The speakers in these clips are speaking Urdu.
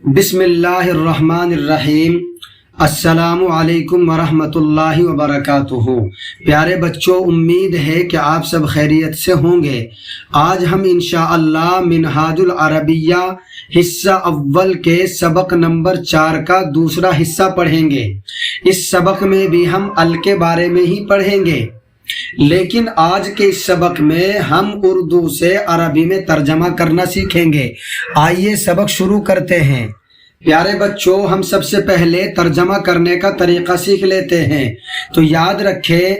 بسم اللہ الرحمن الرحیم۔ السلام علیکم ورحمۃ اللہ وبرکاتہ۔ پیارے بچوں، امید ہے کہ آپ سب خیریت سے ہوں گے۔ آج ہم انشاءاللہ منہاج العربیہ حصہ اول کے سبق نمبر 4 کا دوسرا حصہ پڑھیں گے۔ اس سبق میں بھی ہم ال کے بارے میں ہی پڑھیں گے، لیکن آج کے اس سبق میں ہم اردو سے عربی میں ترجمہ کرنا سیکھیں گے۔ آئیے سبق شروع کرتے ہیں۔ پیارے بچوں، ہم سب سے پہلے ترجمہ کرنے کا طریقہ سیکھ لیتے ہیں۔ تو یاد رکھیں،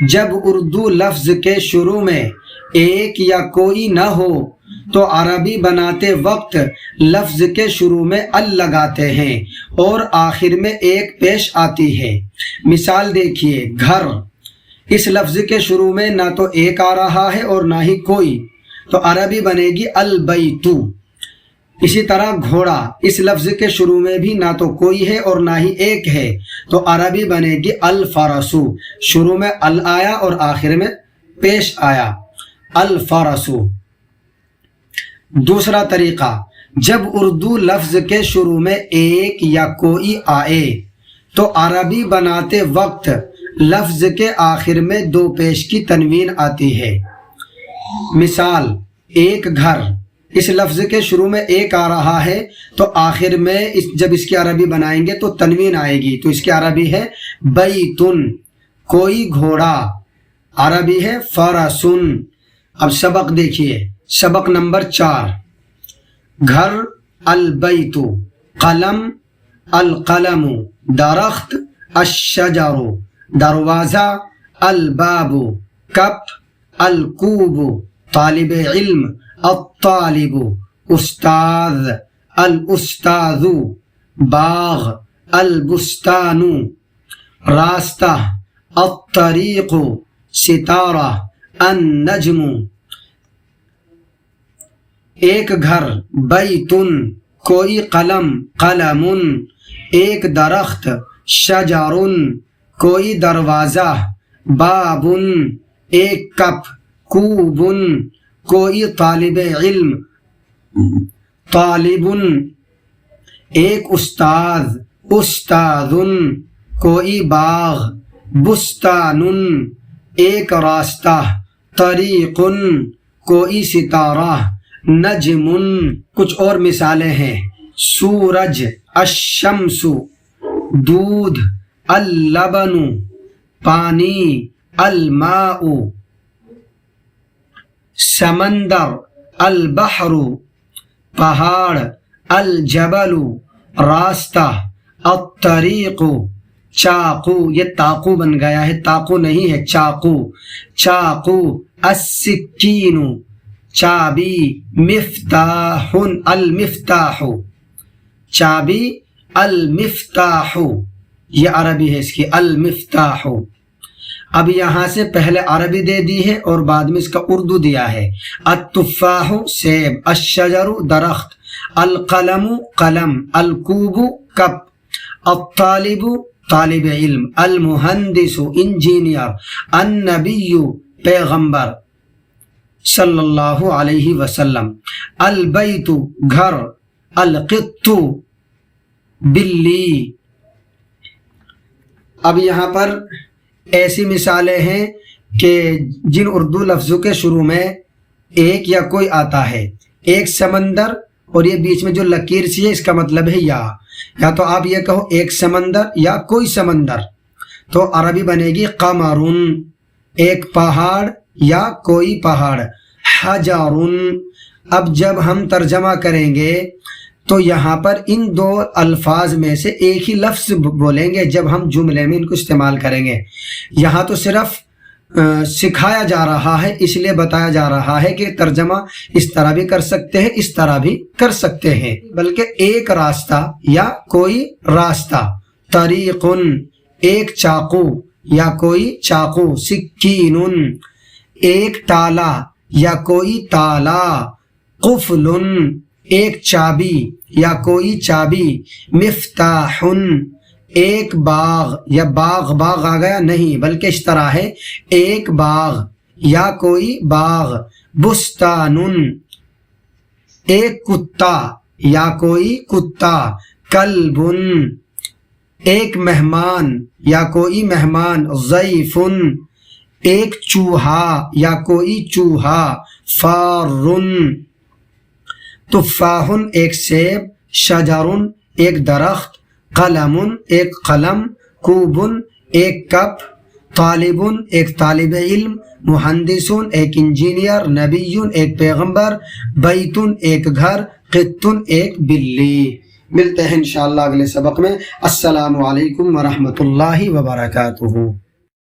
جب اردو لفظ کے شروع میں ایک یا کوئی نہ ہو تو عربی بناتے وقت لفظ کے شروع میں ال لگاتے ہیں اور آخر میں ایک پیش آتی ہے۔ مثال دیکھیے، گھر، اس لفظ کے شروع میں نہ تو ایک آ رہا ہے اور نہ ہی کوئی، تو عربی بنے گی البیتو۔ اسی طرح گھوڑا، اس لفظ کے شروع میں بھی نہ تو کوئی ہے اور نہ ہی ایک ہے، تو عربی بنے گی الفرسو۔ شروع میں ال آیا اور آخر میں پیش آیا، الفرسو۔ دوسرا طریقہ، جب اردو لفظ کے شروع میں ایک یا کوئی آئے تو عربی بناتے وقت لفظ کے آخر میں دو پیش کی تنوین آتی ہے۔ مثال، ایک گھر، اس لفظ کے شروع میں ایک آ رہا ہے تو آخر میں جب اس کی عربی بنائیں گے تو تنوین آئے گی، تو اس کی عربی ہے بیتن۔ کوئی گھوڑا، عربی ہے فرسن۔ اب سبق دیکھیے، سبق نمبر 4۔ گھر البیت، قلم القلم، درخت الشجر، دروازہ الباب، کپ الکوب، طالب علم الطالب، استاذ الاستاذ، باغ البستان، راستہ الطریق، ستارہ النجم۔ ایک گھر بیتن، کوئی قلم قلم، ایک درخت شجر، کوئی دروازہ باب، ایک کپ کوب، کوئی طالب علم طالب، ایک استاذ استاذ، کوئی باغ بستان، ایک راستہ طریق، کوئی ستارہ نجم۔ کچھ اور مثالیں ہیں، سورج الشمس، دودھ اللبن، پانی الماء، سمندر البحر، پہاڑ الجبل، راستہ الطریق، چاقو، یہ تاقو بن گیا ہے، تاقو نہیں ہے، چاقو، چاقو السکین، چابی مفتاح المفتاح، چابی المفتاح، یہ عربی ہے اس کی، المفتاح۔ اب یہاں سے پہلے عربی دے دی ہے اور بعد میں اس کا اردو دیا ہے۔ التفاح سیب، الشجر درخت، القلم قلم، الکوب کپ، الطالب طالب علم، المہندس انجینئر، النبی پیغمبر صلی اللہ علیہ وسلم، البیت گھر، القط بلی۔ اب یہاں پر ایسی مثالیں ہیں کہ جن اردو لفظوں کے شروع میں ایک یا کوئی آتا ہے، ایک سمندر، اور یہ بیچ میں جو لکیر سی ہے اس کا مطلب ہے یا تو آپ یہ کہو ایک سمندر یا کوئی سمندر، تو عربی بنے گی قمرن۔ ایک پہاڑ یا کوئی پہاڑ، حجرن۔ اب جب ہم ترجمہ کریں گے تو یہاں پر ان دو الفاظ میں سے ایک ہی لفظ بولیں گے جب ہم جملے میں ان کو استعمال کریں گے۔ یہاں تو صرف سکھایا جا رہا ہے، اس لیے بتایا جا رہا ہے کہ ترجمہ اس طرح بھی کر سکتے ہیں، اس طرح بھی کر سکتے ہیں، بلکہ ایک راستہ یا کوئی راستہ، طریقن، ایک چاقو یا کوئی چاقو، سکینن، ایک تالا یا کوئی تالا، قفلن، ایک چابی یا کوئی چابی، مفتاحن، ایک باغ یا باغ آ گیا نہیں بلکہ اس طرح ہے، ایک باغ یا کوئی باغ، بستانن، ایک کتا یا کوئی کتا، کلب ایک مہمان یا کوئی مہمان، ضیف ایک چوہا یا کوئی چوہا، فار تفاح ایک سیب، شجر ایک درخت، قلم ایک قلم، کوب ایک کپ، طالب ایک طالب علم، مہندس ایک انجینئر، نبی ایک پیغمبر، بیت ایک گھر، قط ایک بلی۔ ملتے ہیں انشاءاللہ اگلے سبق میں۔ السلام علیکم ورحمۃ اللہ وبرکاتہ۔